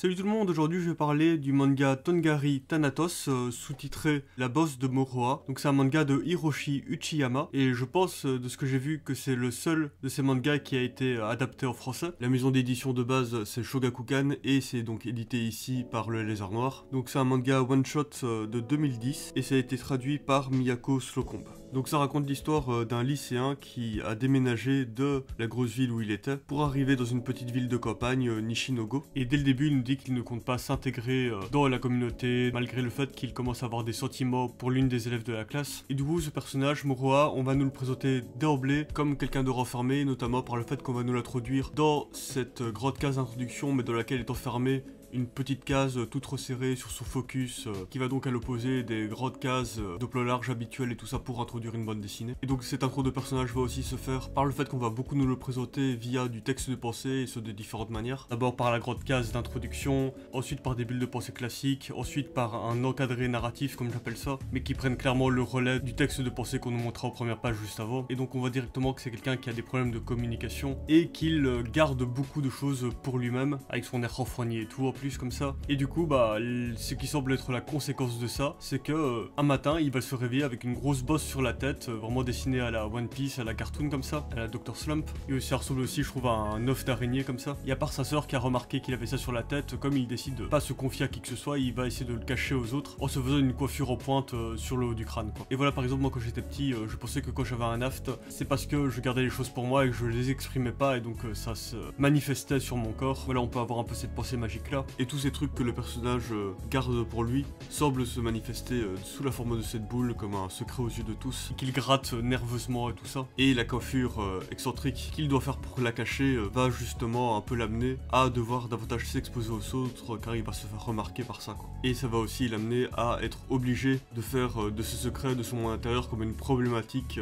Salut tout le monde, aujourd'hui je vais parler du manga Tongari Thanatos, sous-titré La bosse de Moroha. Donc c'est un manga de Hiroshi Uchiyama, et je pense, de ce que j'ai vu, que c'est le seul de ces mangas qui a été adapté en français. La maison d'édition de base c'est Shogakukan, et c'est donc édité ici par le Lézard Noir. Donc c'est un manga one-shot de 2010, et ça a été traduit par Miyako Slocombe. Donc ça raconte l'histoire d'un lycéen qui a déménagé de la grosse ville où il était pour arriver dans une petite ville de campagne, Nishinogo. Et dès le début, il nous dit qu'il ne compte pas s'intégrer dans la communauté, malgré le fait qu'il commence à avoir des sentiments pour l'une des élèves de la classe. Et du coup, ce personnage, Moroha, on va nous le présenter d'emblée comme quelqu'un de renfermé, notamment par le fait qu'on va nous l'introduire dans cette grande case d'introduction, mais dans laquelle est enfermé une petite case toute resserrée sur son focus, qui va donc à l'opposé des grandes cases de plan large habituelles et tout ça pour introduire une bande dessinée. Et donc cette intro de personnage va aussi se faire par le fait qu'on va beaucoup nous le présenter via du texte de pensée, et ce de différentes manières. D'abord par la grande case d'introduction, ensuite par des bulles de pensée classiques, ensuite par un encadré narratif comme j'appelle ça, mais qui prennent clairement le relais du texte de pensée qu'on nous montrera aux premières pages juste avant. Et donc on voit directement que c'est quelqu'un qui a des problèmes de communication et qu'il garde beaucoup de choses pour lui-même, avec son air renfrogné et tout en plus comme ça. Et du coup ce qui semble être la conséquence de ça, c'est que un matin il va se réveiller avec une grosse bosse sur la tête, vraiment dessinée à la One Piece, à la cartoon comme ça, à la Dr Slump. Et ça ressemble aussi, je trouve, à un œuf d'araignée comme ça. Et à part sa sœur qui a remarqué qu'il avait ça sur la tête, comme il décide de pas se confier à qui que ce soit, il va essayer de le cacher aux autres en se faisant une coiffure en pointe sur le haut du crâne quoi. Et voilà, par exemple, moi quand j'étais petit, je pensais que quand j'avais un aft, c'est parce que je gardais les choses pour moi et que je les exprimais pas, et donc ça se manifestait sur mon corps. Voilà, on peut avoir un peu cette pensée magique là. Et tous ces trucs que le personnage garde pour lui semblent se manifester sous la forme de cette boule comme un secret aux yeux de tous, qu'il gratte nerveusement et tout ça. Et la coiffure excentrique qu'il doit faire pour la cacher va justement un peu l'amener à devoir davantage s'exposer aux autres, car il va se faire remarquer par ça quoi. Et ça va aussi l'amener à être obligé de faire de ce secret de son monde intérieur comme une problématique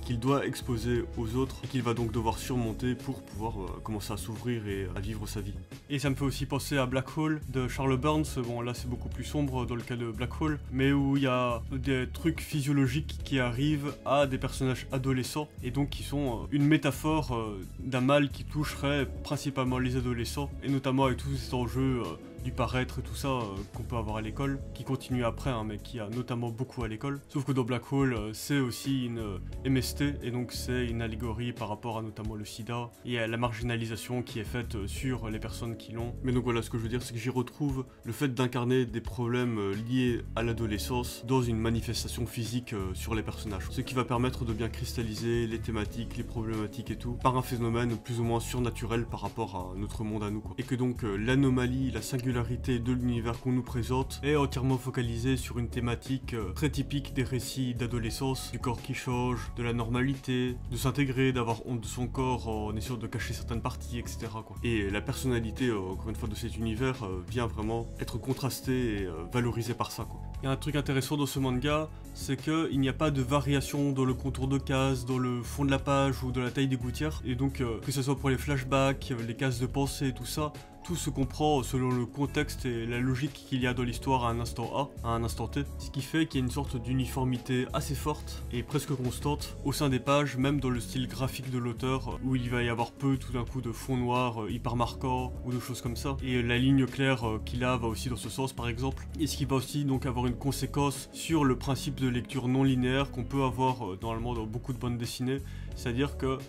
qu'il doit exposer aux autres, et qu'il va donc devoir surmonter pour pouvoir commencer à s'ouvrir et à vivre sa vie. Et ça me fait aussi penser à Black Hole de Charles Burns. Bon, là c'est beaucoup plus sombre dans le cas de Black Hole, mais où il y a des trucs physiologiques qui arrivent à des personnages adolescents, et donc qui sont une métaphore d'un mal qui toucherait principalement les adolescents, et notamment avec tous ces enjeux du paraître et tout ça qu'on peut avoir à l'école, qui continue après, hein, mais qui a notamment beaucoup à l'école. Sauf que dans Black Hole, c'est aussi une MST, et donc c'est une allégorie par rapport à notamment le sida et à la marginalisation qui est faite sur les personnes qui l'ont. Mais donc voilà, ce que je veux dire, c'est que j'y retrouve le fait d'incarner des problèmes liés à l'adolescence dans une manifestation physique sur les personnages. Ce qui va permettre de bien cristalliser les thématiques, les problématiques et tout, par un phénomène plus ou moins surnaturel par rapport à notre monde à nous quoi. Et que donc l'anomalie, la singularité de l'univers qu'on nous présente est entièrement focalisée sur une thématique très typique des récits d'adolescence, du corps qui change, de la normalité, de s'intégrer, d'avoir honte de son corps en essayant de cacher certaines parties, etc. quoi. Et la personnalité, encore une fois, de cet univers vient vraiment être contrastée et valorisée par ça quoi. Il y a un truc intéressant dans ce manga, c'est qu'il n'y a pas de variation dans le contour de case, dans le fond de la page ou dans la taille des gouttières, et donc que ce soit pour les flashbacks, les cases de pensée et tout ça, tout se comprend selon le contexte et la logique qu'il y a dans l'histoire à un instant A, à un instant T, ce qui fait qu'il y a une sorte d'uniformité assez forte et presque constante au sein des pages, même dans le style graphique de l'auteur, où il va y avoir peu tout d'un coup de fond noir hyper marquant ou de choses comme ça, et la ligne claire qu'il a va aussi dans ce sens par exemple, et ce qui va aussi donc avoir une conséquence sur le principe de lecture non linéaire qu'on peut avoir normalement dans beaucoup de bandes dessinées, c'est-à-dire que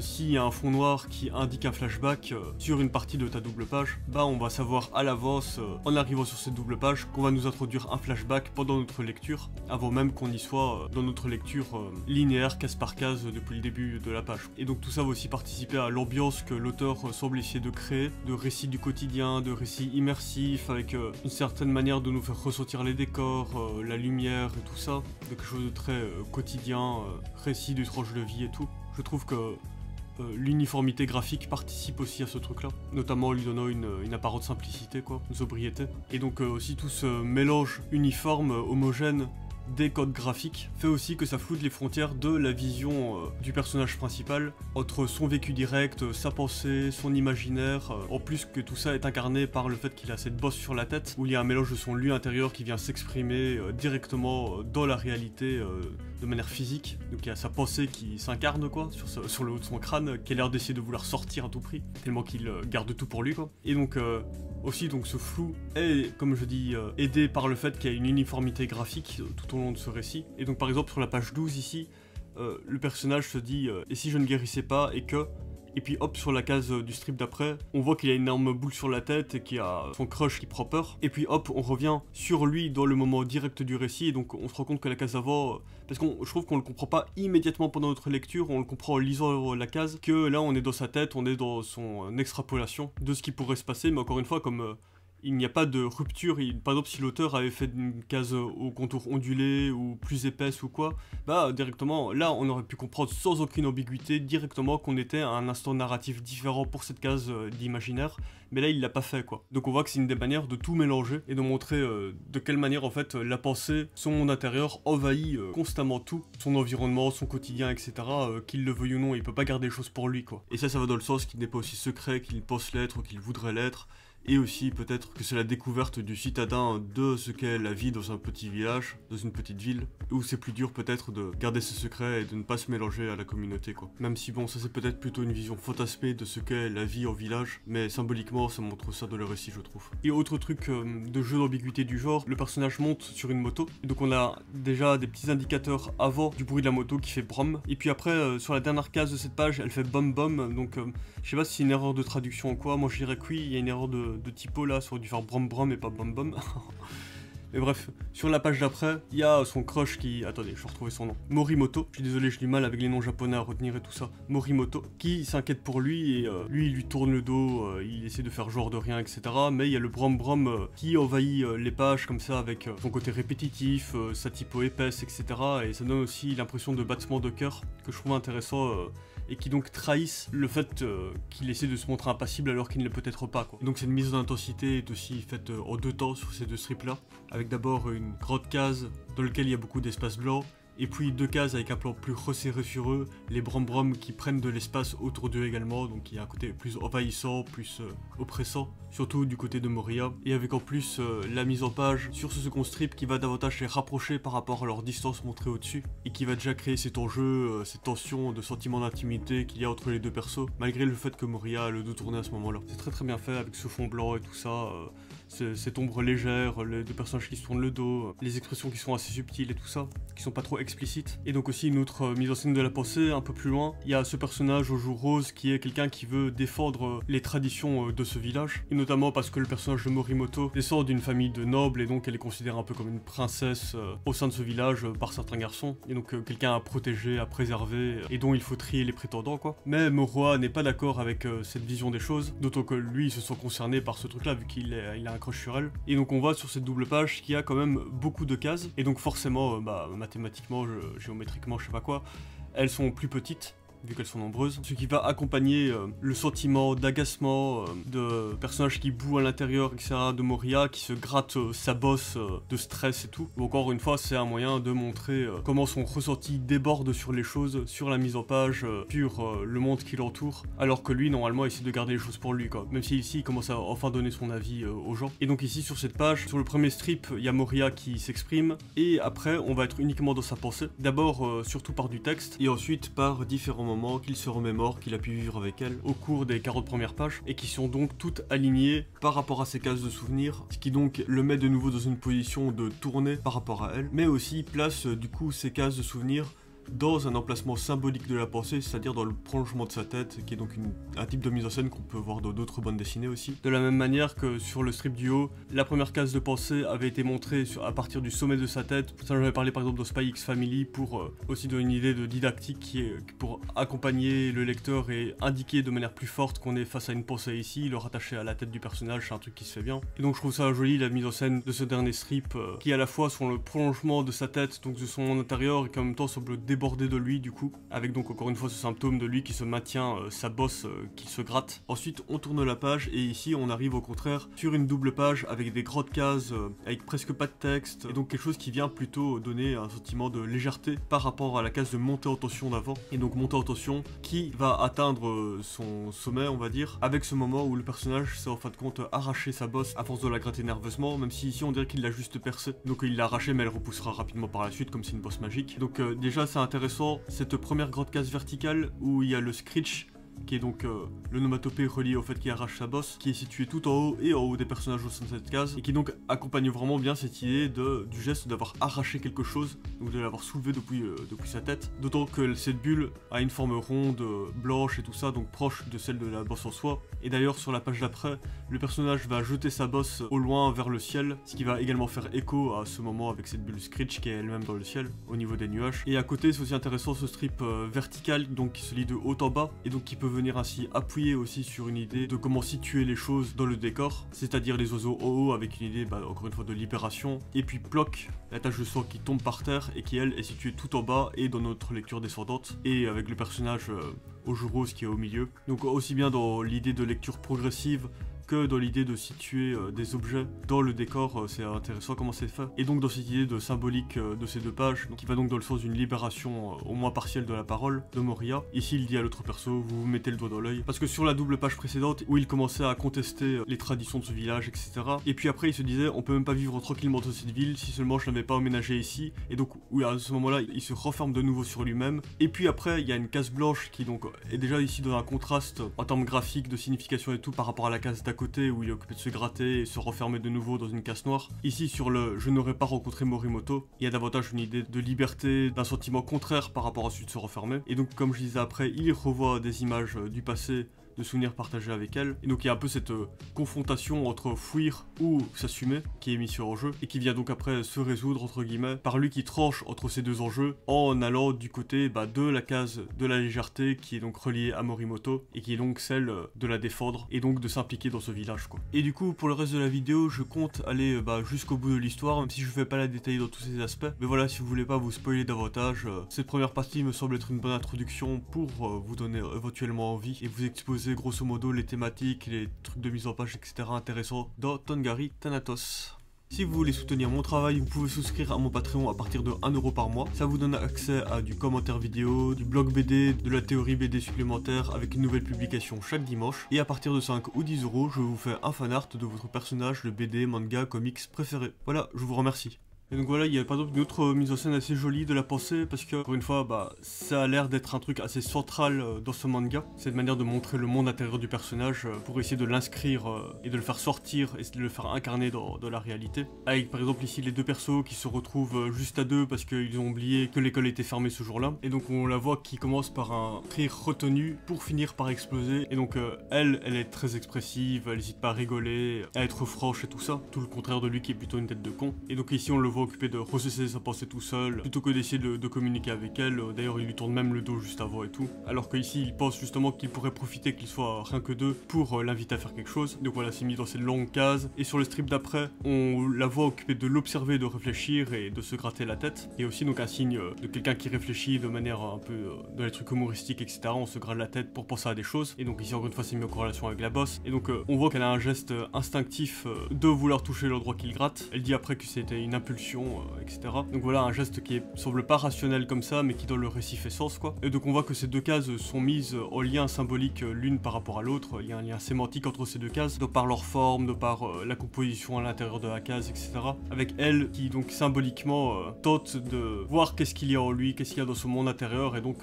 s'il y a un fond noir qui indique un flashback sur une partie de ta double page, bah on va savoir à l'avance, en arrivant sur cette double page, qu'on va nous introduire un flashback pendant notre lecture, avant même qu'on y soit dans notre lecture linéaire, case par case, depuis le début de la page. Et donc tout ça va aussi participer à l'ambiance que l'auteur semble essayer de créer, de récits du quotidien, de récits immersifs, avec une certaine manière de nous faire ressentir les décors, la lumière et tout ça, de quelque chose de très quotidien, récit du tranche de vie et tout. Je trouve que l'uniformité graphique participe aussi à ce truc là, notamment en lui donnant une apparente simplicité quoi, une sobriété. Et donc aussi tout ce mélange uniforme, homogène des codes graphiques fait aussi que ça floute les frontières de la vision du personnage principal entre son vécu direct, sa pensée, son imaginaire, en plus que tout ça est incarné par le fait qu'il a cette bosse sur la tête où il y a un mélange de son lui intérieur qui vient s'exprimer directement dans la réalité de manière physique. Donc il y a sa pensée qui s'incarne quoi sur le haut de son crâne, qui a l'air d'essayer de vouloir sortir à tout prix, tellement qu'il garde tout pour lui quoi. Et donc aussi donc ce flou est, comme je dis, aidé par le fait qu'il y a une uniformité graphique tout au long de ce récit. Et donc par exemple sur la page 12 ici, le personnage se dit et si je ne guérissais pas et que... Et puis hop, sur la case du strip d'après, on voit qu'il a une énorme boule sur la tête et qu'il a son crush qui prend peur. Et puis hop, on revient sur lui dans le moment direct du récit. Et donc on se rend compte que la case avant, parce que je trouve qu'on le comprend pas immédiatement pendant notre lecture, on le comprend en lisant la case, que là on est dans sa tête, on est dans son extrapolation de ce qui pourrait se passer. Mais encore une fois, comme... il n'y a pas de rupture, par exemple si l'auteur avait fait une case au contour ondulé ou plus épaisse ou quoi, bah directement, là on aurait pu comprendre sans aucune ambiguïté directement qu'on était à un instant narratif différent pour cette case d'imaginaire, mais là il l'a pas fait quoi. Donc on voit que c'est une des manières de tout mélanger et de montrer de quelle manière en fait la pensée, son monde intérieur envahit constamment tout, son environnement, son quotidien, etc. Qu'il le veuille ou non, il peut pas garder les choses pour lui quoi. Et ça va dans le sens qu'il n'est pas aussi secret qu'il pense l'être ou qu'il voudrait l'être. Et aussi peut-être que c'est la découverte du citadin de ce qu'est la vie dans un petit village, dans une petite ville, où c'est plus dur peut-être de garder ses secrets et de ne pas se mélanger à la communauté quoi. Même si bon, ça c'est peut-être plutôt une vision fantasmée de ce qu'est la vie en village, mais symboliquement ça montre ça dans le récit je trouve. Et autre truc de jeu d'ambiguïté du genre, le personnage monte sur une moto, et donc on a déjà des petits indicateurs avant du bruit de la moto qui fait brom, et puis après sur la dernière case de cette page elle fait bom bom, donc je sais pas si c'est une erreur de traduction ou quoi, moi je dirais que oui, il y a une erreur de typo là, ça aurait dû faire brom brom et pas bom bom. Mais bref, sur la page d'après, il y a son crush qui... Attendez, je vais retrouver son nom. Morimoto. Je suis désolé, j'ai du mal avec les noms japonais à retenir et tout ça. Morimoto, qui s'inquiète pour lui et lui, il lui tourne le dos, il essaie de faire genre de rien, etc. Mais il y a le brom brom qui envahit les pages comme ça avec son côté répétitif, sa typo épaisse, etc. Et ça donne aussi l'impression de battement de cœur que je trouve intéressant et qui donc trahissent le fait qu'il essaie de se montrer impassible alors qu'il ne l'est peut-être pas quoi. Et donc cette mise d'intensité est aussi faite en deux temps sur ces deux strips là, avec d'abord une grande case dans laquelle il y a beaucoup d'espace blanc, et puis deux cases avec un plan plus resserré sur eux, les brom qui prennent de l'espace autour d'eux également, donc il y a un côté plus envahissant, plus oppressant, surtout du côté de Moria, et avec en plus la mise en page sur ce second strip qui va davantage les rapprocher par rapport à leur distance montrée au-dessus, et qui va déjà créer cet enjeu, cette tension de sentiment d'intimité qu'il y a entre les deux persos, malgré le fait que Moria a le dos tourné à ce moment-là. C'est très bien fait avec ce fond blanc et tout ça, cette ombre légère, les deux personnages qui se tournent le dos, les expressions qui sont assez subtiles et tout ça, qui sont pas trop explicites. Et donc aussi une autre mise en scène de la pensée, un peu plus loin, il y a ce personnage au jour rose qui est quelqu'un qui veut défendre les traditions de ce village, et notamment parce que le personnage de Morimoto descend d'une famille de nobles et donc elle est considérée un peu comme une princesse au sein de ce village par certains garçons, et donc quelqu'un à protéger, à préserver, et dont il faut trier les prétendants quoi. Mais Moroha n'est pas d'accord avec cette vision des choses, d'autant que lui il se sent concerné par ce truc là vu qu'il a un crush sur elle. Et donc on voit sur cette double page qu'il y a quand même beaucoup de cases, et donc forcément mathématiquement, géométriquement, je sais pas quoi, elles sont plus petites vu qu'elles sont nombreuses, ce qui va accompagner le sentiment d'agacement de personnages qui bouent à l'intérieur, etc., de Moria, qui se gratte sa bosse de stress et tout. Ou encore une fois, c'est un moyen de montrer comment son ressenti déborde sur les choses, sur la mise en page, sur le monde qui l'entoure, alors que lui, normalement, essaie de garder les choses pour lui, quoi. Même si ici, il commence à enfin donner son avis aux gens. Et donc ici, sur cette page, sur le premier strip, il y a Moria qui s'exprime, et après, on va être uniquement dans sa pensée. D'abord, surtout par du texte, et ensuite par différents moments qu'il se remémore, qu'il a pu vivre avec elle au cours des 40 premières pages, et qui sont donc toutes alignées par rapport à ces cases de souvenirs, ce qui donc le met de nouveau dans une position de tourner par rapport à elle, mais aussi place du coup ces cases de souvenirs dans un emplacement symbolique de la pensée, c'est-à-dire dans le prolongement de sa tête, qui est donc un type de mise en scène qu'on peut voir dans d'autres bandes dessinées aussi. De la même manière que sur le strip du haut, la première case de pensée avait été montrée à partir du sommet de sa tête. Ça j'en avais parlé par exemple dans Spy X Family pour aussi donner une idée de didactique qui est pour accompagner le lecteur et indiquer de manière plus forte qu'on est face à une pensée ici, le rattacher à la tête du personnage, c'est un truc qui se fait bien. Et donc je trouve ça joli la mise en scène de ce dernier strip qui à la fois sont le prolongement de sa tête, donc de son monde intérieur, et qui en même temps semble déborder déborder de lui du coup, avec donc encore une fois ce symptôme de lui qui se maintient sa bosse qu'il se gratte. Ensuite on tourne la page et ici on arrive au contraire sur une double page avec des grandes cases, avec presque pas de texte, et donc quelque chose qui vient plutôt donner un sentiment de légèreté par rapport à la case de montée en tension d'avant, et donc montée en tension qui va atteindre son sommet on va dire, avec ce moment où le personnage s'est en fin de compte arraché sa bosse à force de la gratter nerveusement, même si ici on dirait qu'il l'a juste percée, donc il l'a arrachée mais elle repoussera rapidement par la suite comme c'est une bosse magique. Donc déjà c'est intéressant cette première grande case verticale où il y a le screech qui est donc l'onomatopée relié au fait qu'il arrache sa bosse, qui est situé tout en haut et en haut des personnages au sein de cette case, et qui donc accompagne vraiment bien cette idée du geste d'avoir arraché quelque chose, donc de l'avoir soulevé depuis sa tête, d'autant que cette bulle a une forme ronde, blanche et tout ça, donc proche de celle de la bosse en soi. Et d'ailleurs sur la page d'après, le personnage va jeter sa bosse au loin vers le ciel, ce qui va également faire écho à ce moment avec cette bulle Screech qui est elle-même dans le ciel, au niveau des nuages. Et à côté c'est aussi intéressant ce strip vertical, donc qui se lit de haut en bas, et donc qui peut venir ainsi appuyer aussi sur une idée de comment situer les choses dans le décor, c'est-à-dire les oiseaux en haut avec une idée encore une fois de libération, et puis Ploc, la tache de sang qui tombe par terre et qui elle est située tout en bas et dans notre lecture descendante, et avec le personnage au jour rose qui est au milieu. Donc aussi bien dans l'idée de lecture progressive que dans l'idée de situer des objets dans le décor, c'est intéressant comment c'est fait. Et donc dans cette idée de symbolique de ces deux pages, qui va donc dans le sens d'une libération au moins partielle de la parole de Moria. Ici il dit à l'autre perso, vous mettez le doigt dans l'œil. Parce que sur la double page précédente, où il commençait à contester les traditions de ce village, etc. Et puis après il se disait, on peut même pas vivre tranquillement dans cette ville si seulement je n'avais pas emménagé ici. Et donc oui, à ce moment-là, il se renferme de nouveau sur lui-même. Et puis après, il y a une case blanche qui donc est déjà ici dans un contraste en termes graphiques, de signification et tout par rapport à la case d'à côté où il est occupé de se gratter et se renfermer de nouveau dans une case noire. Ici sur le je n'aurais pas rencontré Morimoto, il y a davantage une idée de liberté, d'un sentiment contraire par rapport à celui de se renfermer. Et donc comme je disais après, il revoit des images du passé, de souvenirs partagés avec elle. Et donc il y a un peu cette confrontation entre fuir ou s'assumer qui est mis sur enjeu et qui vient donc après se résoudre entre guillemets par lui qui tranche entre ces deux enjeux en allant du côté de la case de la légèreté qui est donc reliée à Morimoto et qui est donc celle de la défendre et donc de s'impliquer dans ce village quoi. Et du coup pour le reste de la vidéo je compte aller jusqu'au bout de l'histoire, même si je vais pas la détailler dans tous ces aspects. Mais voilà, si vous voulez pas vous spoiler davantage, cette première partie me semble être une bonne introduction pour vous donner éventuellement envie et vous exposer grosso modo les thématiques, les trucs de mise en page, etc. intéressants dans Tongari Thanatos. Si vous voulez soutenir mon travail, vous pouvez souscrire à mon Patreon à partir de 1 € par mois. Ça vous donne accès à du commentaire vidéo, du blog BD, de la théorie BD supplémentaire avec une nouvelle publication chaque dimanche. Et à partir de 5 ou 10 €, je vous fais un fanart de votre personnage, le BD, manga, comics préféré. Voilà, je vous remercie. Et donc voilà, il y a par exemple une autre mise en scène assez jolie de la pensée parce que, encore une fois, ça a l'air d'être un truc assez central dans ce manga. Cette manière de montrer le monde intérieur du personnage pour essayer de l'inscrire et de le faire sortir et de le faire incarner dans la réalité. Avec par exemple ici les deux persos qui se retrouvent juste à deux parce qu'ils ont oublié que l'école était fermée ce jour-là. Et donc on la voit qui commence par un rire retenu pour finir par exploser. Et donc elle est très expressive, elle n'hésite pas à rigoler, à être franche et tout ça. Tout le contraire de lui qui est plutôt une tête de con. Et donc ici on le voit occupé de recesser sa pensée tout seul, plutôt que d'essayer de communiquer avec elle. D'ailleurs il lui tourne même le dos juste avant et tout. Alors qu'ici il pense justement qu'il pourrait profiter qu'ils soient rien que deux pour l'inviter à faire quelque chose. Donc voilà, c'est mis dans cette longue case. Et sur le strip d'après, on la voit occupée de l'observer, de réfléchir et de se gratter la tête. Et aussi donc un signe de quelqu'un qui réfléchit de manière un peu dans les trucs humoristiques, etc. On se gratte la tête pour penser à des choses. Et donc ici encore une fois c'est mis en corrélation avec la bosse. Et donc on voit qu'elle a un geste instinctif de vouloir toucher l'endroit qu'il gratte. Elle dit après que c'était une impulsion, etc. Donc voilà, un geste qui semble pas rationnel comme ça, mais qui dans le récit fait sens quoi. Et donc on voit que ces deux cases sont mises en lien symbolique l'une par rapport à l'autre. Il y a un lien sémantique entre ces deux cases, de par leur forme, de par la composition à l'intérieur de la case, etc. Avec elle qui donc symboliquement tente de voir qu'est-ce qu'il y a en lui, qu'est-ce qu'il y a dans son monde intérieur, et donc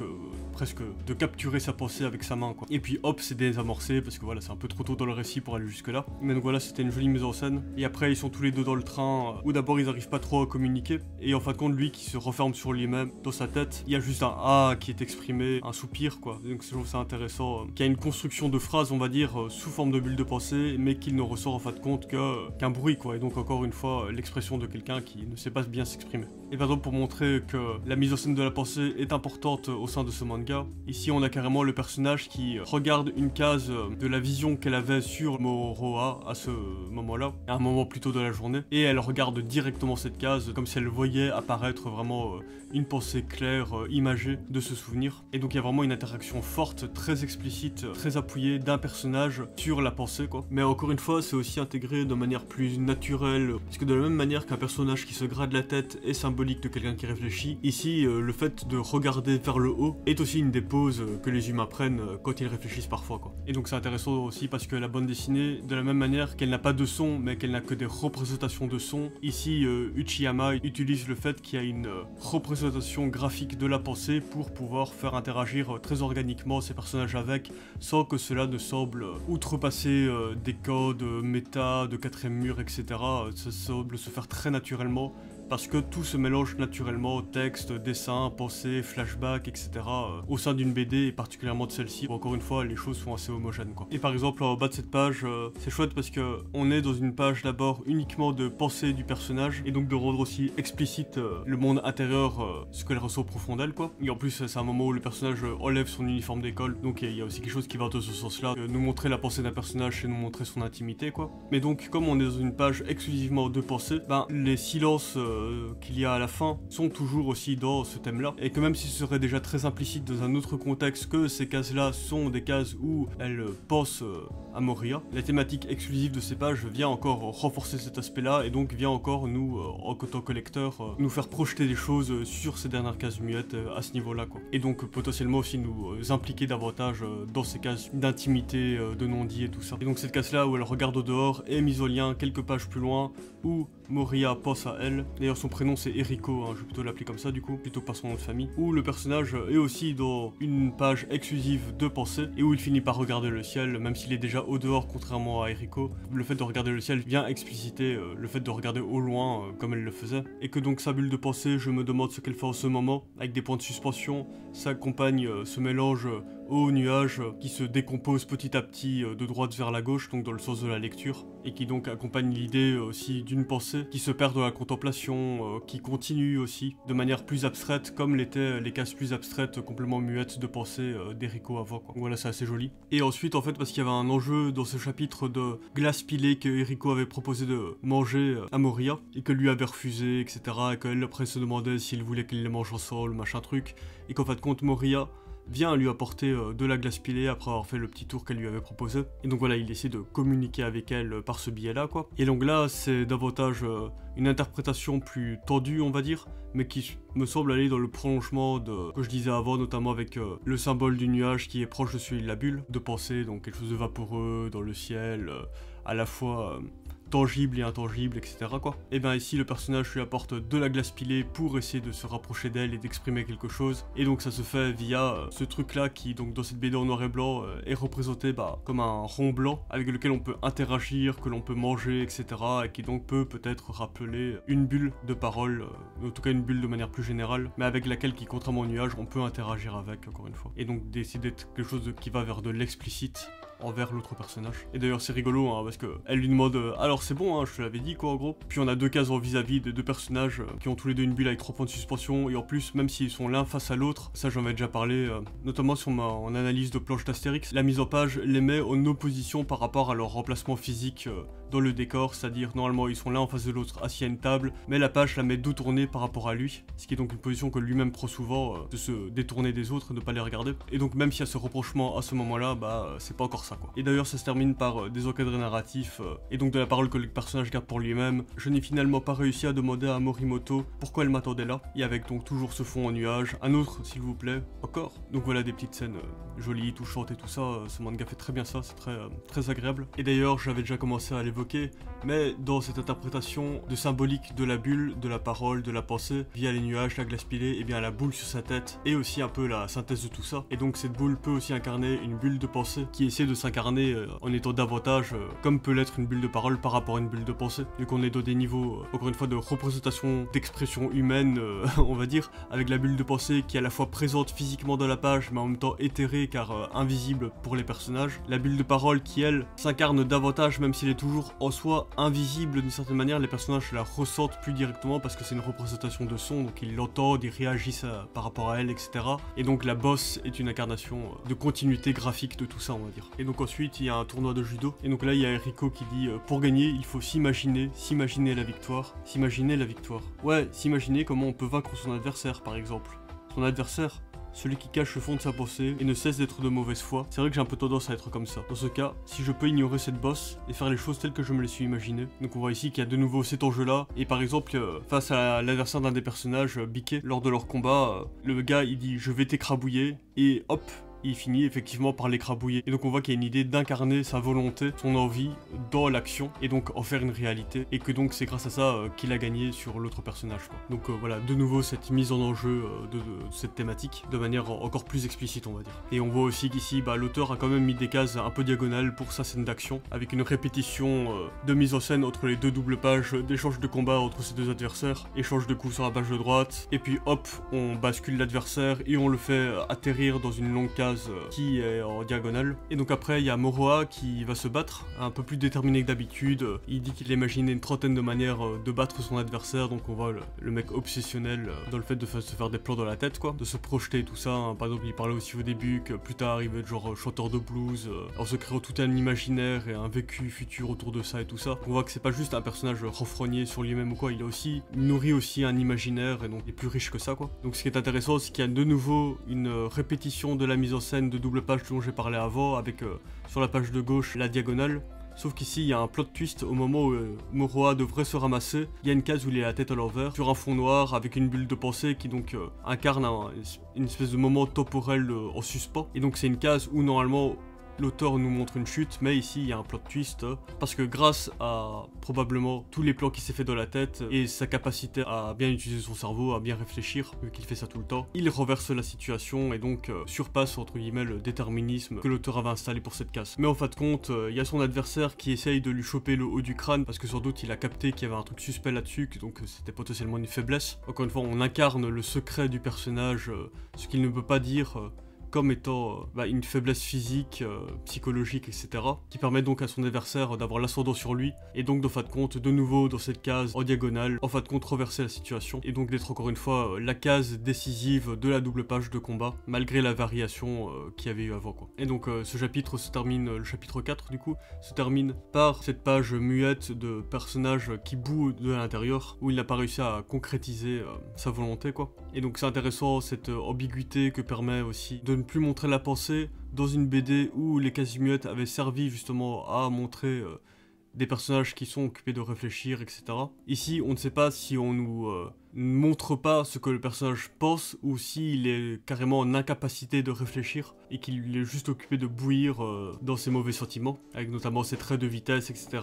presque de capturer sa pensée avec sa main quoi. Et puis hop, c'est désamorcé parce que voilà, c'est un peu trop tôt dans le récit pour aller jusque là. Mais donc voilà, c'était une jolie mise en scène. Et après ils sont tous les deux dans le train où d'abord ils arrivent pas trop à communiquer, et en fin de compte lui qui se referme sur lui-même dans sa tête, il y a juste un ah qui est exprimé, un soupir quoi. Donc je trouve ça intéressant, qu'il y a une construction de phrases on va dire sous forme de bulle de pensée, mais qu'il ne ressort en fin de compte qu'un bruit quoi. Et donc encore une fois l'expression de quelqu'un qui ne sait pas bien s'exprimer. Et par exemple pour montrer que la mise en scène de la pensée est importante au sein de ce manga, ici on a carrément le personnage qui regarde une case de la vision qu'elle avait sur Moroha à ce moment-là, à un moment plutôt de la journée, et elle regarde directement cette case comme si elle voyait apparaître vraiment une pensée claire, imagée de ce souvenir. Et donc il y a vraiment une interaction forte, très explicite, très appuyée d'un personnage sur la pensée quoi. Mais encore une fois, c'est aussi intégré de manière plus naturelle, parce que de la même manière qu'un personnage qui se gratte la tête est symbolique de quelqu'un qui réfléchit, ici le fait de regarder vers le haut est aussi une des poses que les humains prennent quand ils réfléchissent parfois quoi. Et donc c'est intéressant aussi parce que la bande dessinée, de la même manière qu'elle n'a pas de son mais qu'elle n'a que des représentations de son, ici Uchiyama utilise le fait qu'il y a une représentation graphique de la pensée pour pouvoir faire interagir très organiquement ces personnages avec, sans que cela ne semble outrepasser des codes méta, de quatrième mur, etc. Ça semble se faire très naturellement, parce que tout se mélange naturellement, texte, dessin, pensée, flashback, etc. Au sein d'une BD, et particulièrement de celle-ci. Encore une fois, les choses sont assez homogènes quoi. Et par exemple, en bas de cette page, c'est chouette parce que on est dans une page d'abord uniquement de pensée du personnage, et donc de rendre aussi explicite le monde intérieur, ce qu'elle ressent profond d'elle quoi. Et en plus, c'est un moment où le personnage enlève son uniforme d'école, donc il y a aussi quelque chose qui va dans ce sens-là, nous montrer la pensée d'un personnage, c'est nous montrer son intimité quoi. Mais donc, comme on est dans une page exclusivement de pensée, ben les silences qu'il y a à la fin sont toujours aussi dans ce thème-là, et que même si ce serait déjà très implicite dans un autre contexte que ces cases-là sont des cases où elle pense à Moria, la thématique exclusive de ces pages vient encore renforcer cet aspect-là, et donc vient encore nous, en tant que lecteur, nous faire projeter des choses sur ces dernières cases muettes à ce niveau-là quoi. Et donc potentiellement aussi nous impliquer davantage dans ces cases d'intimité, de non-dit et tout ça. Et donc cette case-là où elle regarde au dehors est mise au lien quelques pages plus loin, où Moria pense à elle. D'ailleurs son prénom c'est Eriko, hein, je vais plutôt l'appeler comme ça du coup, plutôt que par son nom de famille. Où le personnage est aussi dans une page exclusive de pensée, et où il finit par regarder le ciel, même s'il est déjà au dehors contrairement à Eriko. Le fait de regarder le ciel vient expliciter le fait de regarder au loin comme elle le faisait. Et que donc sa bulle de pensée, je me demande ce qu'elle fait en ce moment, avec des points de suspension, s'accompagne ce mélange aux nuages qui se décompose petit à petit de droite vers la gauche, donc dans le sens de la lecture, et qui donc accompagne l'idée aussi d'une pensée qui se perd dans la contemplation, qui continue aussi de manière plus abstraite, comme l'étaient les cases plus abstraites, complètement muettes de pensée d'Eriko avant quoi. Donc voilà, c'est assez joli. Et ensuite en fait, parce qu'il y avait un enjeu dans ce chapitre de glace pilée que Eriko avait proposé de manger à Moria, et que lui avait refusé, etc., et qu'elle après se demandait s'il voulait qu'ils les mangent ensemble, machin truc, et qu'en fait compte Moria vient lui apporter de la glace pilée après avoir fait le petit tour qu'elle lui avait proposé. Et donc voilà, il essaie de communiquer avec elle par ce biais-là, quoi. Et donc là, c'est davantage une interprétation plus tendue, on va dire, mais qui me semble aller dans le prolongement de ce que je disais avant, notamment avec le symbole du nuage qui est proche de celui de la bulle de pensée, donc quelque chose de vaporeux dans le ciel, à la fois tangible et intangible, etc. quoi. Et bien ici, le personnage lui apporte de la glace pilée pour essayer de se rapprocher d'elle et d'exprimer quelque chose. Et donc ça se fait via ce truc-là qui, donc dans cette BD en noir et blanc, est représenté comme un rond blanc avec lequel on peut interagir, que l'on peut manger, etc. Et qui donc peut peut-être rappeler une bulle de parole, en tout cas une bulle de manière plus générale, mais avec laquelle, qui contrairement au nuage, on peut interagir avec, encore une fois. Et donc décider d'être quelque chose qui va vers de l'explicite envers l'autre personnage. Et d'ailleurs c'est rigolo hein, parce que elle lui demande alors c'est bon hein, je te l'avais dit quoi en gros. Puis on a deux cases en vis-à-vis de deux personnages qui ont tous les deux une bulle avec 3 points de suspension, et en plus même s'ils sont l'un face à l'autre, ça j'en avais déjà parlé notamment sur en analyse de planche d'Astérix, la mise en page les met en opposition par rapport à leur remplacement physique dans le décor, c'est-à-dire normalement ils sont l'un en face de l'autre assis à une table, mais la page la met dos tourné par rapport à lui, ce qui est donc une position que lui-même prend souvent, de se détourner des autres, de ne pas les regarder. Et donc même s'il y a ce reprochement à ce moment-là, bah c'est pas encore ça quoi. Et d'ailleurs ça se termine par des encadrés narratifs, et donc de la parole que le personnage garde pour lui-même. Je n'ai finalement pas réussi à demander à Morimoto pourquoi elle m'attendait là, et avec donc toujours ce fond en nuage, un autre s'il vous plaît, encore. Donc voilà des petites scènes jolies, touchantes et tout ça, ce manga fait très bien ça, c'est très agréable. Et d'ailleurs j'avais déjà commencé à l'évoquer, mais dans cette interprétation de symbolique de la bulle, de la parole, de la pensée, via les nuages, la glace pilée, et bien la boule sur sa tête, et aussi un peu la synthèse de tout ça. Et donc cette boule peut aussi incarner une bulle de pensée qui essaie de s'incarner en étant davantage comme peut l'être une bulle de parole par rapport à une bulle de pensée, vu qu'on est dans des niveaux, encore une fois, de représentation d'expression humaine, on va dire, avec la bulle de pensée qui est à la fois présente physiquement dans la page, mais en même temps éthérée car invisible pour les personnages. La bulle de parole qui, elle, s'incarne davantage, même s'il est toujours rendre en soi invisible d'une certaine manière, les personnages la ressentent plus directement parce que c'est une représentation de son, donc ils l'entendent, ils réagissent par rapport à elle, etc. Et donc la boss est une incarnation de continuité graphique de tout ça, on va dire. Et donc ensuite il y a un tournoi de judo, et donc là il y a Eriko qui dit pour gagner il faut s'imaginer la victoire, s'imaginer la victoire. Ouais, s'imaginer comment on peut vaincre son adversaire par exemple. Son adversaire, celui qui cache le fond de sa pensée et ne cesse d'être de mauvaise foi. C'est vrai que j'ai un peu tendance à être comme ça. Dans ce cas, si je peux ignorer cette boss et faire les choses telles que je me les suis imaginées. Donc on voit ici qu'il y a de nouveau cet enjeu-là. Et par exemple, face à l'adversaire d'un des personnages, Biké, lors de leur combat, le gars il dit je vais t'écrabouiller et hop, il finit effectivement par l'écrabouiller. Et donc on voit qu'il y a une idée d'incarner sa volonté, son envie dans l'action, et donc en faire une réalité. Et que donc c'est grâce à ça qu'il a gagné sur l'autre personnage, quoi. Donc voilà, de nouveau cette mise en enjeu de cette thématique, de manière encore plus explicite on va dire. Et on voit aussi qu'ici, l'auteur a quand même mis des cases un peu diagonales pour sa scène d'action, avec une répétition de mise en scène entre les deux doubles pages, d'échange de combat entre ces deux adversaires, échange de coups sur la page de droite, et puis hop, on bascule l'adversaire et on le fait atterrir dans une longue case qui est en diagonale. Et donc après il y a Moroha qui va se battre, un peu plus déterminé que d'habitude. Il dit qu'il a imaginé une trentaine de manières de battre son adversaire, donc on voit le mec obsessionnel dans le fait de se faire des plans dans la tête, quoi, de se projeter et tout ça, hein. Par exemple il parlait aussi au début que plus tard il va être genre chanteur de blues, en se créant tout un imaginaire et un vécu futur autour de ça et tout ça. On voit que c'est pas juste un personnage renfrogné sur lui-même ou quoi, il nourrit aussi un imaginaire et donc il est plus riche que ça, quoi. Donc ce qui est intéressant c'est qu'il y a de nouveau une répétition de la mise en scène de double page dont j'ai parlé avant, avec sur la page de gauche la diagonale. Sauf qu'ici il y a un plot twist au moment où Moroha devrait se ramasser. Il y a une case où il est la tête à l'envers sur un fond noir avec une bulle de pensée qui donc incarne une espèce de moment temporel en suspens. Et donc c'est une case où normalement l'auteur nous montre une chute, mais ici il y a un plot twist, parce que grâce à probablement tous les plans qu'il s'est fait dans la tête et sa capacité à bien utiliser son cerveau, à bien réfléchir, vu qu'il fait ça tout le temps, il renverse la situation et donc surpasse entre guillemets le déterminisme que l'auteur avait installé pour cette case. Mais en fin de compte, il y a son adversaire qui essaye de lui choper le haut du crâne, parce que sans doute il a capté qu'il y avait un truc suspect là-dessus, donc c'était potentiellement une faiblesse. Encore une fois, on incarne le secret du personnage, ce qu'il ne peut pas dire, comme étant une faiblesse physique, psychologique, etc. qui permet donc à son adversaire d'avoir l'ascendant sur lui, et donc en fin de compte, de nouveau dans cette case en diagonale, en fin de compte renverser la situation, et donc d'être encore une fois la case décisive de la double page de combat, malgré la variation qu'il y avait eu avant, quoi. Et donc ce chapitre se termine, le chapitre 4 du coup, se termine par cette page muette de personnages qui bout de l'intérieur, où il n'a pas réussi à concrétiser sa volonté, quoi. Et donc c'est intéressant cette ambiguïté que permet aussi de ne plus montrer la pensée dans une BD où les cases muettes avaient servi justement à montrer des personnages qui sont occupés de réfléchir, etc. Ici, on ne sait pas si on nous montre pas ce que le personnage pense ou s'il est carrément en incapacité de réfléchir et qu'il est juste occupé de bouillir dans ses mauvais sentiments, avec notamment ses traits de vitesse, etc.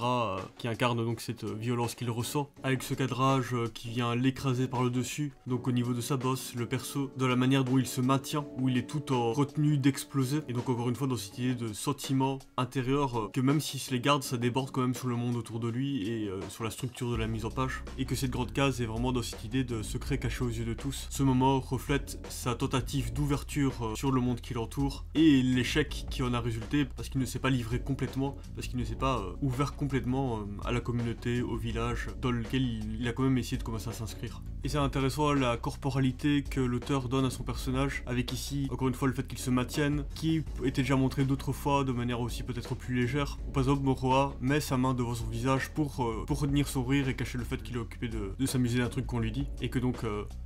Qui incarnent donc cette violence qu'il ressent, avec ce cadrage qui vient l'écraser par le dessus, donc au niveau de sa bosse, le perso, de la manière dont il se maintient, où il est tout en retenue d'exploser, et donc encore une fois dans cette idée de sentiment intérieur, que même s'il se les garde, ça déborde quand même sur le monde autour de lui et sur la structure de la mise en page, et que cette grande case est vraiment dans cette idée de secret caché aux yeux de tous. Ce moment reflète sa tentative d'ouverture sur le monde qui l'entoure et l'échec qui en a résulté parce qu'il ne s'est pas livré complètement, parce qu'il ne s'est pas ouvert complètement à la communauté, au village dans lequel il a quand même essayé de commencer à s'inscrire. Et c'est intéressant la corporalité que l'auteur donne à son personnage, avec ici encore une fois le fait qu'il se maintienne, qui était déjà montré d'autres fois de manière aussi peut-être plus légère. Par exemple, Moroha met sa main devant son visage pour retenir son rire et cacher le fait qu'il est occupé de s'amuser d'un truc qu'on lui dit, et que donc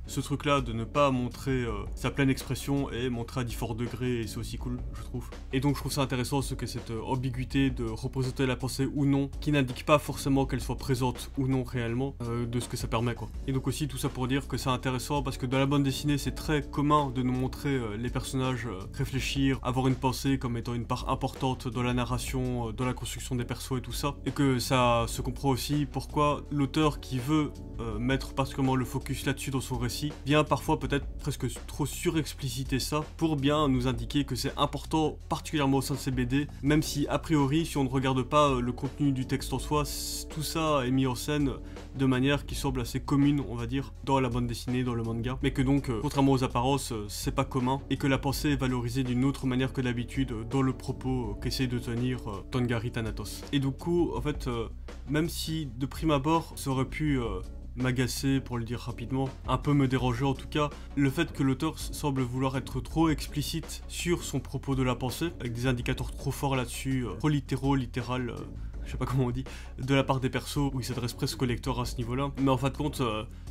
ce truc là de ne pas montrer sa pleine expression est montré à différents degrés, et c'est aussi cool, je trouve. Et donc je trouve ça intéressant ce que cette ambiguïté de représenter la pensée ou non, qui n'indique pas forcément qu'elle soit présente ou non réellement, de ce que ça permet, quoi. Et donc aussi tout ça pour dire que c'est intéressant parce que dans la bande dessinée c'est très commun de nous montrer les personnages réfléchir, avoir une pensée comme étant une part importante dans la narration, dans la construction des persos et tout ça, et que ça se comprend aussi pourquoi l'auteur qui veut mettre particulièrement le focus focus là-dessus dans son récit, vient parfois peut-être presque trop surexpliciter ça pour bien nous indiquer que c'est important, particulièrement au sein de ces BD, même si a priori, si on ne regarde pas le contenu du texte en soi, tout ça est mis en scène de manière qui semble assez commune, on va dire, dans la bande dessinée, dans le manga, mais que donc, contrairement aux apparences, c'est pas commun, et que la pensée est valorisée d'une autre manière que d'habitude dans le propos qu'essaye de tenir Tongari Thanatos. Et du coup, en fait, même si de prime abord, ça aurait pu m'agacer, pour le dire rapidement, un peu me déranger en tout cas, le fait que l'auteur semble vouloir être trop explicite sur son propos de la pensée, avec des indicateurs trop forts là-dessus, trop littéral, je sais pas comment on dit, de la part des persos, où il s'adresse presque au lecteur à ce niveau-là. Mais en fin de compte,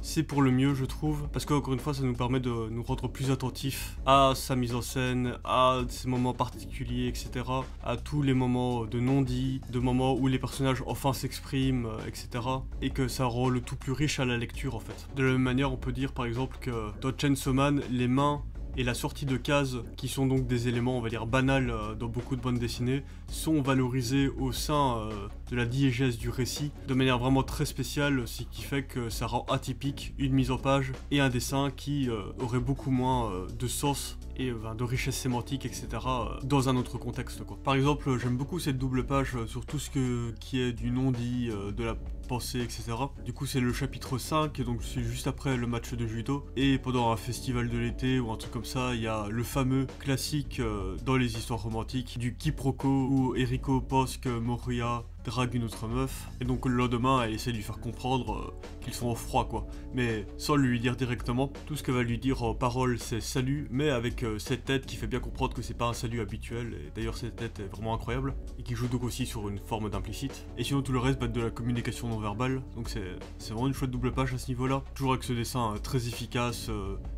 c'est pour le mieux, je trouve, parce qu'encore une fois, ça nous permet de nous rendre plus attentifs à sa mise en scène, à ses moments particuliers, etc., à tous les moments de non-dit, de moments où les personnages enfin s'expriment, etc., et que ça rend le tout plus riche à la lecture, en fait. De la même manière, on peut dire, par exemple, que dans Chainsaw Man, les mains et la sortie de cases, qui sont donc des éléments, on va dire, banals dans beaucoup de bandes dessinées, sont valorisés au sein de la diégèse du récit, de manière vraiment très spéciale, ce qui fait que ça rend atypique une mise en page et un dessin qui aurait beaucoup moins de sens et de richesse sémantique, etc. Dans un autre contexte, quoi. Par exemple, j'aime beaucoup cette double page sur tout ce qui est du non-dit, de la pensée, etc. Du coup, c'est le chapitre 5, donc c'est juste après le match de judo. Et pendant un festival de l'été ou un truc comme ça, il y a le fameux classique dans les histoires romantiques du quiproquo où Eriko pense que Moria drague une autre meuf, et donc le lendemain elle essaie de lui faire comprendre qu'ils sont en froid, quoi, mais sans lui dire directement. Tout ce qu'elle va lui dire en parole c'est salut, mais avec cette tête qui fait bien comprendre que c'est pas un salut habituel, et d'ailleurs cette tête est vraiment incroyable, et qui joue donc aussi sur une forme d'implicite. Et sinon tout le reste va être de la communication non verbale, donc c'est vraiment une chouette double page à ce niveau-là, toujours avec ce dessin très efficace,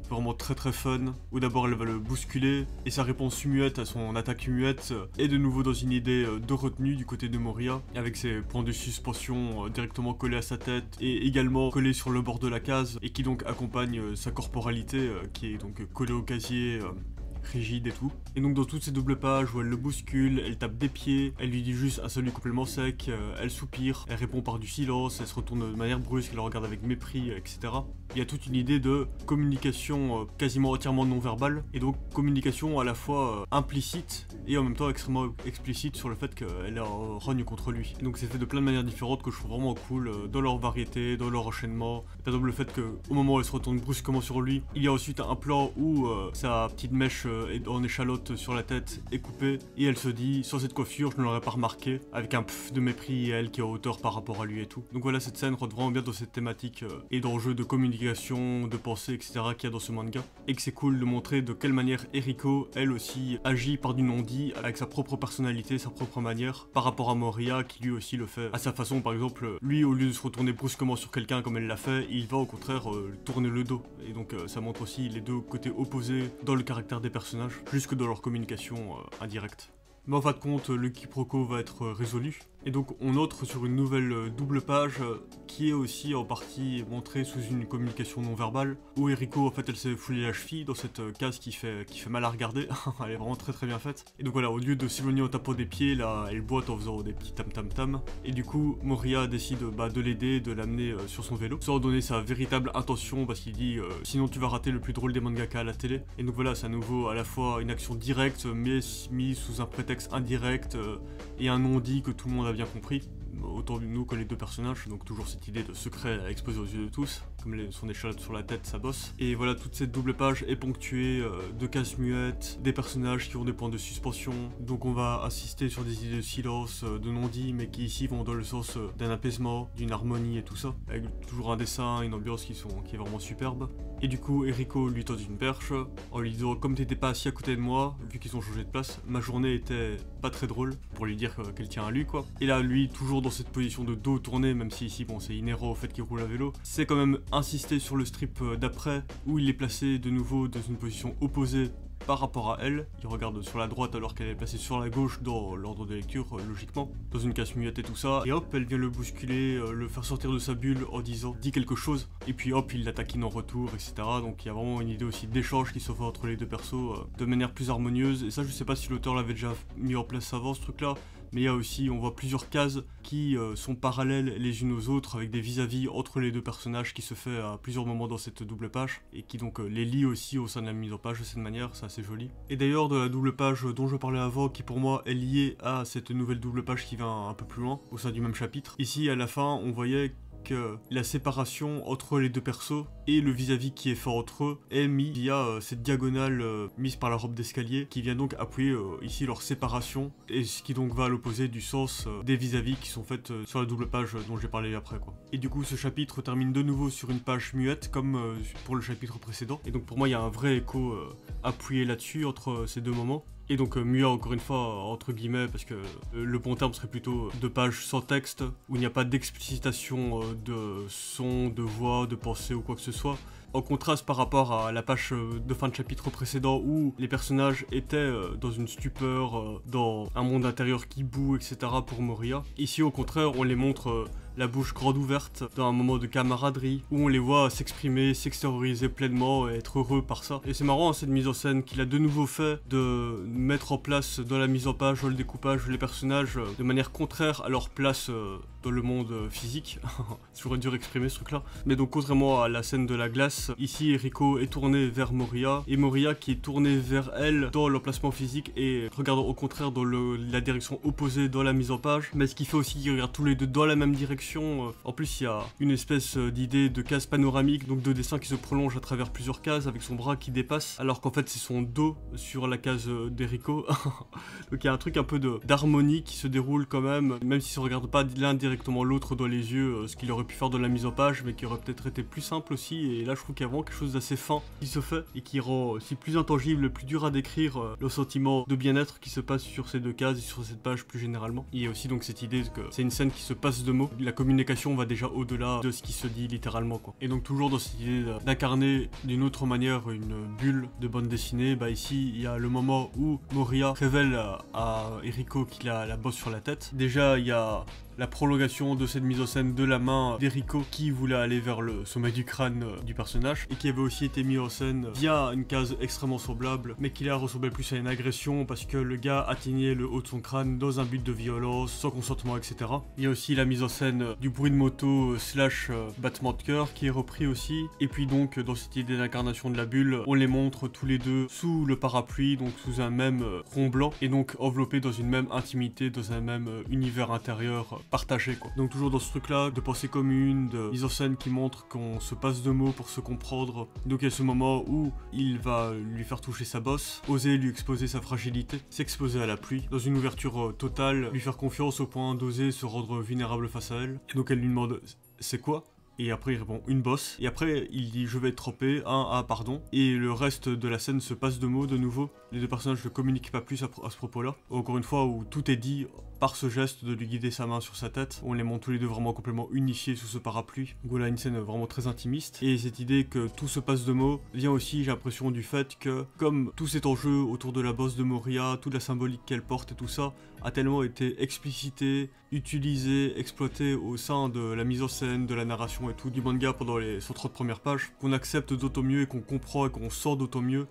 vraiment très fun, où d'abord elle va le bousculer, et sa réponse muette à son attaque muette est de nouveau dans une idée de retenue du côté de Moria, avec ses points de suspension directement collés à sa tête, et également collés sur le bord de la case, et qui donc accompagne sa corporalité, qui est donc collée au casier, rigide et tout. Et donc dans toutes ces doubles pages où elle le bouscule, elle tape des pieds, elle lui dit juste un salut complètement sec, elle soupire, elle répond par du silence, elle se retourne de manière brusque, elle le regarde avec mépris, etc. Il y a toute une idée de communication quasiment entièrement non verbale, et donc communication à la fois implicite et en même temps extrêmement explicite sur le fait qu'elle rogne contre lui. Et donc c'est fait de plein de manières différentes que je trouve vraiment cool, dans leur variété, dans leur enchaînement. Par exemple le fait qu'au moment où elle se retourne brusquement sur lui, il y a ensuite un plan où sa petite mèche en échalote sur la tête est coupée, et elle se dit sans cette coiffure je ne l'aurais pas remarqué, avec un pff de mépris, et elle qui est en hauteur par rapport à lui et tout. Donc voilà, cette scène rentre vraiment bien dans cette thématique et d'enjeux de communication, de pensée, etc. qu'il y a dans ce manga, et que c'est cool de montrer de quelle manière Eriko elle aussi agit par du non-dit avec sa propre personnalité, sa propre manière, par rapport à Moria qui lui aussi le fait à sa façon. Par exemple, lui au lieu de se retourner brusquement sur quelqu'un comme elle l'a fait, il va au contraire tourner le dos, et donc ça montre aussi les deux côtés opposés dans le caractère des personnages, plus que dans leur communication indirecte. Mais en fin de compte, le quiproquo va être résolu. Et donc on entre sur une nouvelle double page qui est aussi en partie montrée sous une communication non verbale, où Eriko en fait elle s'est foulée la cheville dans cette case qui fait mal à regarder. Elle est vraiment très bien faite. Et donc voilà, au lieu de s'éloigner en tapant des pieds, là elle boite en faisant des petits tam. Et du coup Moria décide de l'aider, de l'amener sur son vélo, sans donner sa véritable intention, parce qu'il dit sinon tu vas rater le plus drôle des mangaka à la télé. Et donc voilà, c'est à nouveau à la fois une action directe mais mise sous un prétexte indirect, et un non-dit que tout le monde a bien compris, autant nous que les deux personnages, donc toujours cette idée de secret à exposer aux yeux de tous, comme son échalote sur la tête, ça bosse. Et voilà, toute cette double page est ponctuée de cases muettes, des personnages qui ont des points de suspension, donc on va assister sur des idées de silence, de non-dit, mais qui ici vont dans le sens d'un apaisement, d'une harmonie et tout ça, avec toujours un dessin, une ambiance qui est vraiment superbe. Et du coup, Eriko lui tend une perche, en lui disant comme t'étais pas assis à côté de moi, vu qu'ils ont changé de place, ma journée était pas très drôle, pour lui dire qu'elle tient à lui, quoi. Et là, lui, toujours dans cette position de dos tourné, même si ici, bon, c'est inhérent au fait qu'il roule à vélo, c'est quand même insister sur le strip d'après, où il est placé de nouveau dans une position opposée par rapport à elle. Il regarde sur la droite alors qu'elle est placée sur la gauche dans l'ordre de lecture, logiquement, dans une case muette et tout ça. Et hop, elle vient le bousculer, le faire sortir de sa bulle en disant « dis quelque chose », et puis hop, il la taquine en retour, etc. Donc il y a vraiment une idée aussi d'échange qui se fait entre les deux persos de manière plus harmonieuse. Et ça, je sais pas si l'auteur l'avait déjà mis en place avant, ce truc-là, mais il y a aussi, on voit plusieurs cases qui sont parallèles les unes aux autres, avec des vis-à-vis entre les deux personnages qui se fait à plusieurs moments dans cette double page, et qui donc les lie aussi au sein de la mise en page de cette manière, c'est assez joli. Et d'ailleurs de la double page dont je parlais avant, qui pour moi est liée à cette nouvelle double page qui vient un peu plus loin, au sein du même chapitre, ici à la fin on voyait que la séparation entre les deux persos et le vis-à-vis qui est fort entre eux est mis via cette diagonale mise par la robe d'escalier qui vient donc appuyer ici leur séparation, et ce qui donc va à l'opposé du sens des vis-à-vis qui sont faites sur la double page dont j'ai parlé après quoi. Et du coup ce chapitre termine de nouveau sur une page muette comme pour le chapitre précédent, et donc pour moi il y a un vrai écho appuyé là-dessus entre ces deux moments. Et donc muet encore une fois entre guillemets parce que le bon terme serait plutôt de pages sans texte où il n'y a pas d'explicitation de son, de voix, de pensée ou quoi que ce soit. En contraste par rapport à la page de fin de chapitre précédent où les personnages étaient dans une stupeur, dans un monde intérieur qui boue, etc. pour Moria. Ici au contraire on les montre la bouche grande ouverte dans un moment de camaraderie où on les voit s'exprimer, s'extérioriser pleinement et être heureux par ça. Et c'est marrant cette mise en scène qu'il a de nouveau fait de mettre en place dans la mise en page, dans le découpage, les personnages de manière contraire à leur place dans le monde physique. C'est toujours dur à exprimer ce truc là. Mais donc contrairement à la scène de la glace, ici Eriko est tourné vers Moria et Moria qui est tournée vers elle dans l'emplacement physique et regarde au contraire dans la direction opposée dans la mise en page. Mais ce qui fait aussi qu'ils regardent tous les deux dans la même direction. En plus il y a une espèce d'idée de case panoramique, donc de dessin qui se prolonge à travers plusieurs cases avec son bras qui dépasse alors qu'en fait c'est son dos sur la case d'Eriko. Donc il y a un truc un peu d'harmonie qui se déroule quand même si on regarde pas l'un directement l'autre dans les yeux, ce qu'il aurait pu faire dans la mise en page mais qui aurait peut-être été plus simple aussi. Et là je trouve qu'il y a vraiment quelque chose d'assez fin qui se fait et qui rend aussi plus intangible, plus dur à décrire le sentiment de bien-être qui se passe sur ces deux cases et sur cette page plus généralement. Il y a aussi donc cette idée que c'est une scène qui se passe de mots, la communication va déjà au-delà de ce qui se dit littéralement quoi. Et donc toujours dans cette idée d'incarner d'une autre manière une bulle de bande dessinée, bah ici il y a le moment où Moria révèle à Eriko qu'il a la bosse sur la tête. Déjà il y a la prolongation de cette mise en scène de la main d'Eriko qui voulait aller vers le sommet du crâne du personnage et qui avait aussi été mis en scène via une case extrêmement semblable mais qui là ressemblait plus à une agression parce que le gars atteignait le haut de son crâne dans un but de violence, sans consentement, etc. Il y a aussi la mise en scène du bruit de moto slash battement de cœur qui est repris aussi. Et puis donc dans cette idée d'incarnation de la bulle, on les montre tous les deux sous le parapluie, donc sous un même rond blanc et donc enveloppés dans une même intimité, dans un même univers intérieur partagé quoi. Donc toujours dans ce truc là de pensée commune, de mise en scène qui montre qu'on se passe de mots pour se comprendre. Donc il y a ce moment où il va lui faire toucher sa bosse, oser lui exposer sa fragilité, s'exposer à la pluie, dans une ouverture totale, lui faire confiance au point d'oser se rendre vulnérable face à elle. Et donc elle lui demande c'est quoi ? Et après il répond une bosse. Et après il dit je vais être trempé, pardon. Et le reste de la scène se passe de mots de nouveau. Les deux personnages ne communiquent pas plus à ce propos là. Encore une fois où tout est dit par ce geste de lui guider sa main sur sa tête. On les montre tous les deux vraiment complètement unifiés sous ce parapluie. Donc voilà une scène vraiment très intimiste. Et cette idée que tout se passe de mots vient aussi, j'ai l'impression, du fait que comme tout cet enjeu autour de la bosse de Moria, toute la symbolique qu'elle porte et tout ça a tellement été explicité, utilisé, exploité au sein de la mise en scène, de la narration et tout du manga pendant les 130 premières pages, qu'on accepte d'autant mieux et qu'on comprend et qu'on sent d'autant mieux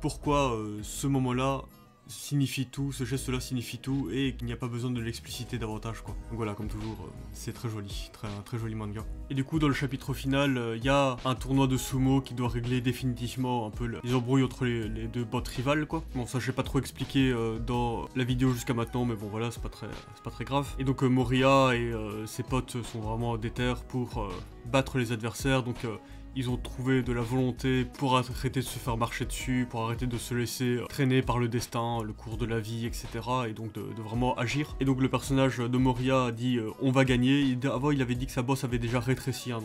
pourquoi ce moment-là signifie tout, ce geste-là signifie tout et qu'il n'y a pas besoin de l'expliciter davantage quoi. Donc voilà, comme toujours, c'est très joli, très joli manga. Et du coup, dans le chapitre final, il y a un tournoi de sumo qui doit régler définitivement un peu les embrouilles entre les deux bots rivales quoi. Bon, ça j'ai pas trop expliqué dans la vidéo jusqu'à maintenant, mais bon voilà, c'est pas très grave. Et donc Moria et ses potes sont vraiment déter pour battre les adversaires, donc ils ont trouvé de la volonté pour arrêter de se faire marcher dessus, pour arrêter de se laisser traîner par le destin, le cours de la vie, etc. Et donc de vraiment agir. Et donc le personnage de Moria dit on va gagner. Avant il avait dit que sa bosse avait déjà rétréci. Hein,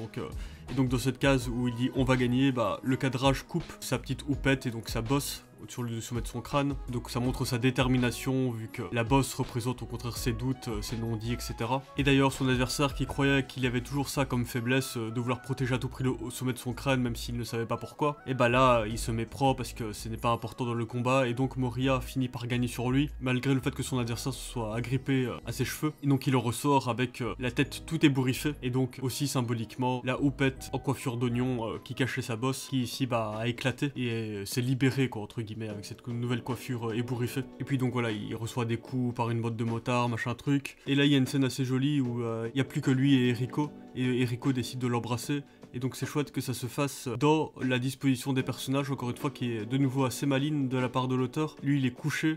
et donc dans cette case où il dit on va gagner, bah, le cadrage coupe sa petite houppette et donc sa bosse sur le sommet de son crâne, donc ça montre sa détermination vu que la bosse représente au contraire ses doutes, ses non-dits, etc. Et d'ailleurs son adversaire qui croyait qu'il avait toujours ça comme faiblesse, de vouloir protéger à tout prix le sommet de son crâne même s'il ne savait pas pourquoi, et bah là il se méprend parce que ce n'est pas important dans le combat et donc Moria finit par gagner sur lui malgré le fait que son adversaire se soit agrippé à ses cheveux, et donc il en ressort avec la tête tout ébouriffée et donc aussi symboliquement la houppette en coiffure d'oignon qui cachait sa bosse qui ici bah a éclaté et s'est libérée quoi entre guillemets. guillemets, avec cette nouvelle coiffure ébouriffée. Et puis donc voilà, il reçoit des coups par une botte de motard, machin truc. Et là il y a une scène assez jolie où il n'y a plus que lui et Eriko décide de l'embrasser. Et donc c'est chouette que ça se fasse dans la disposition des personnages, encore une fois, qui est de nouveau assez maligne de la part de l'auteur. Lui il est couché,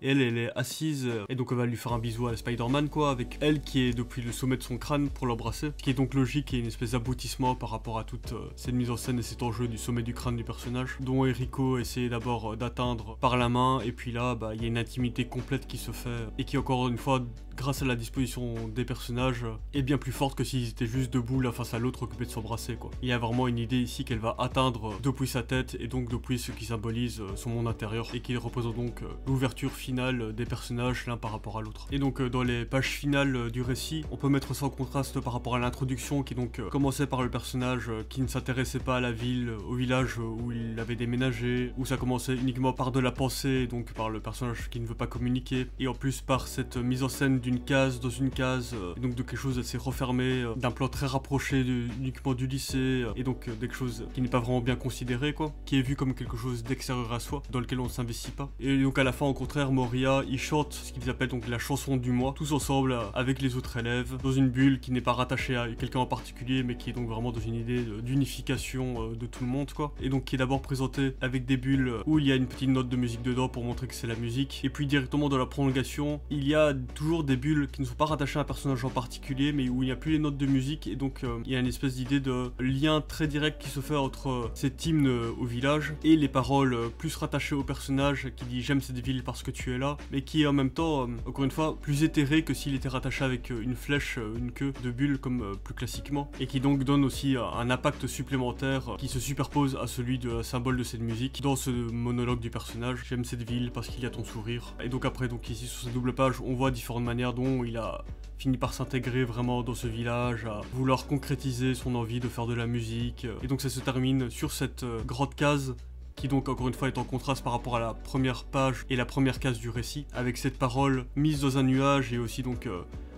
et elle est assise, et donc elle va lui faire un bisou à Spider-Man, quoi, avec elle qui est depuis le sommet de son crâne pour l'embrasser. Ce qui est donc logique et une espèce d'aboutissement par rapport à toute cette mise en scène et cet enjeu du sommet du crâne du personnage, dont Eriko essayait d'abord d'atteindre par la main, et puis là, bah, il y a une intimité complète qui se fait, et qui encore une fois, grâce à la disposition des personnages, est bien plus forte que s'ils étaient juste debout l'un face à l'autre occupés de s'embrasser, quoi. Il y a vraiment une idée ici qu'elle va atteindre depuis sa tête, et donc depuis ce qui symbolise son monde intérieur, et qui représente donc l'ouverture finale des personnages l'un par rapport à l'autre. Et donc dans les pages finales du récit, on peut mettre ça en contraste par rapport à l'introduction qui donc commençait par le personnage qui ne s'intéressait pas à la ville, au village où il avait déménagé, où ça commençait uniquement par de la pensée, donc par le personnage qui ne veut pas communiquer, et en plus par cette mise en scène d'une case dans une case, et donc de quelque chose d'assez refermé, d'un plan très rapproché uniquement du lycée, et donc de quelque chose qui n'est pas vraiment bien considéré, quoi, qui est vu comme quelque chose d'extérieur à soi, dans lequel on ne s'investit pas. Et donc à la fin, au contraire, Moria, il chante ce qu'ils appellent donc la chanson du mois, tous ensemble avec les autres élèves, dans une bulle qui n'est pas rattachée à quelqu'un en particulier, mais qui est donc vraiment dans une idée d'unification de tout le monde, quoi. Et donc qui est d'abord présentée avec des bulles où il y a une petite note de musique dedans pour montrer que c'est la musique, et puis directement dans la prolongation, il y a toujours des bulles qui ne sont pas rattachées à un personnage en particulier, mais où il n'y a plus les notes de musique, et donc il y a une espèce d'idée de lien très direct qui se fait entre cet hymne au village et les paroles plus rattachées au personnage qui dit j'aime cette ville parce que tu es là, mais qui est en même temps, encore une fois, plus éthéré que s'il était rattaché avec une flèche, une queue de bulle comme plus classiquement, et qui donc donne aussi un impact supplémentaire qui se superpose à celui de symbole de cette musique dans ce monologue du personnage, j'aime cette ville parce qu'il y a ton sourire. Et donc après, donc ici sur cette double page, on voit différentes manières dont il a fini par s'intégrer vraiment dans ce village, à vouloir concrétiser son envie de faire de la musique, et donc ça se termine sur cette grande case qui donc encore une fois est en contraste par rapport à la première page et la première case du récit, avec cette parole mise dans un nuage et aussi donc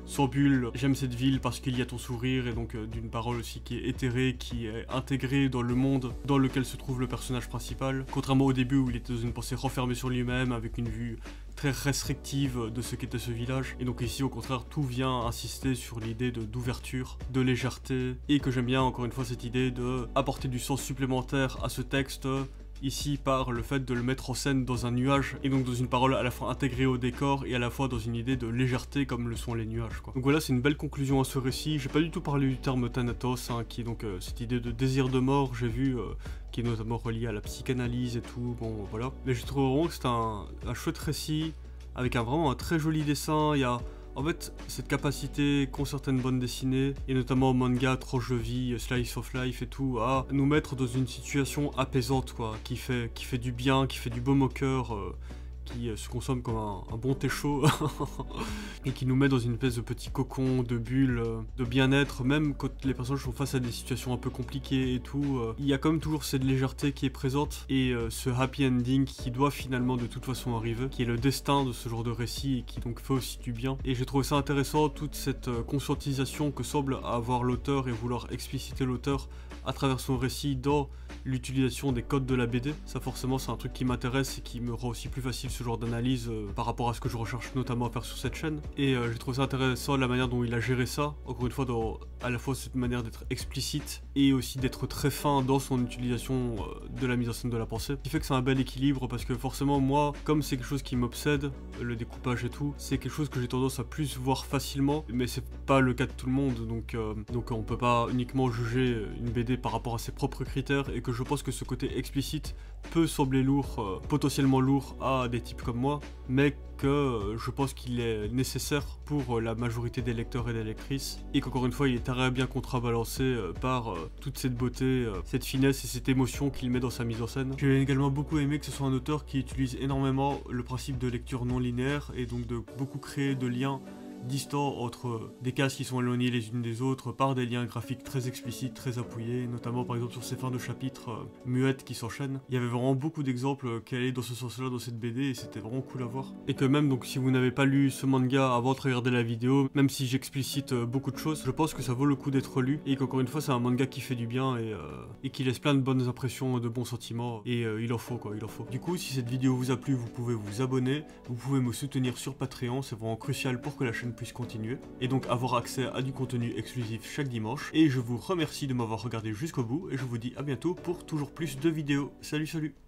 sans bulle, j'aime cette ville parce qu'il y a ton sourire, et donc d'une parole aussi qui est éthérée, qui est intégrée dans le monde dans lequel se trouve le personnage principal, contrairement au début où il était dans une pensée renfermée sur lui-même avec une vue très restrictive de ce qu'était ce village. Et donc ici au contraire tout vient insister sur l'idée d'ouverture, de légèreté, et que j'aime bien encore une fois cette idée de apporter du sens supplémentaire à ce texte, ici par le fait de le mettre en scène dans un nuage, et donc dans une parole à la fois intégrée au décor et à la fois dans une idée de légèreté comme le sont les nuages, quoi. Donc voilà, c'est une belle conclusion à ce récit. J'ai pas du tout parlé du terme Thanatos, hein, qui est donc cette idée de désir de mort, j'ai vu, qui est notamment relié à la psychanalyse et tout, bon voilà. Mais je trouve vraiment que c'est un chouette récit, avec vraiment un très joli dessin. Il y a en fait cette capacité qu'ont certaines bandes dessinées, et notamment manga, tranche de vie, slice of life et tout, à nous mettre dans une situation apaisante, quoi, qui fait du bien, qui fait du baume au cœur, qui se consomme comme un bon thé chaud et qui nous met dans une espèce de petit cocon, de bulle, de bien-être, même quand les personnages sont face à des situations un peu compliquées et tout. Il y a quand même toujours cette légèreté qui est présente, et ce happy ending qui doit finalement de toute façon arriver, qui est le destin de ce genre de récit et qui donc fait aussi du bien. Et j'ai trouvé ça intéressant, toute cette conscientisation que semble avoir l'auteur et vouloir expliciter l'auteur à travers son récit dans l'utilisation des codes de la BD. Ça forcément c'est un truc qui m'intéresse et qui me rend aussi plus facile ce genre d'analyse par rapport à ce que je recherche notamment à faire sur cette chaîne. Et j'ai trouvé ça intéressant la manière dont il a géré ça, encore une fois dans à la fois cette manière d'être explicite et aussi d'être très fin dans son utilisation de la mise en scène de la pensée, ce qui fait que c'est un bel équilibre, parce que forcément moi, comme c'est quelque chose qui m'obsède, le découpage et tout, c'est quelque chose que j'ai tendance à plus voir facilement, mais c'est pas le cas de tout le monde, donc on peut pas uniquement juger une BD par rapport à ses propres critères, et que je pense que ce côté explicite peut sembler lourd, potentiellement lourd à des types comme moi, mais que je pense qu'il est nécessaire pour la majorité des lecteurs et des lectrices, et qu'encore une fois il est très bien contrebalancé par toute cette beauté, cette finesse et cette émotion qu'il met dans sa mise en scène. J'ai également beaucoup aimé que ce soit un auteur qui utilise énormément le principe de lecture non linéaire, et donc de beaucoup créer de liens distant entre des cases qui sont éloignées les unes des autres par des liens graphiques très explicites, très appuyés, notamment par exemple sur ces fins de chapitres muettes qui s'enchaînent. Il y avait vraiment beaucoup d'exemples qui allaient dans ce sens-là dans cette BD et c'était vraiment cool à voir. Et que même donc si vous n'avez pas lu ce manga avant de regarder la vidéo, même si j'explicite beaucoup de choses, je pense que ça vaut le coup d'être lu et qu'encore une fois c'est un manga qui fait du bien et qui laisse plein de bonnes impressions, de bons sentiments et il en faut quoi, il en faut. Du coup, si cette vidéo vous a plu, vous pouvez vous abonner, vous pouvez me soutenir sur Patreon, c'est vraiment crucial pour que la chaîne puisse continuer et donc avoir accès à du contenu exclusif chaque dimanche. Et je vous remercie de m'avoir regardé jusqu'au bout et je vous dis à bientôt pour toujours plus de vidéos. Salut salut.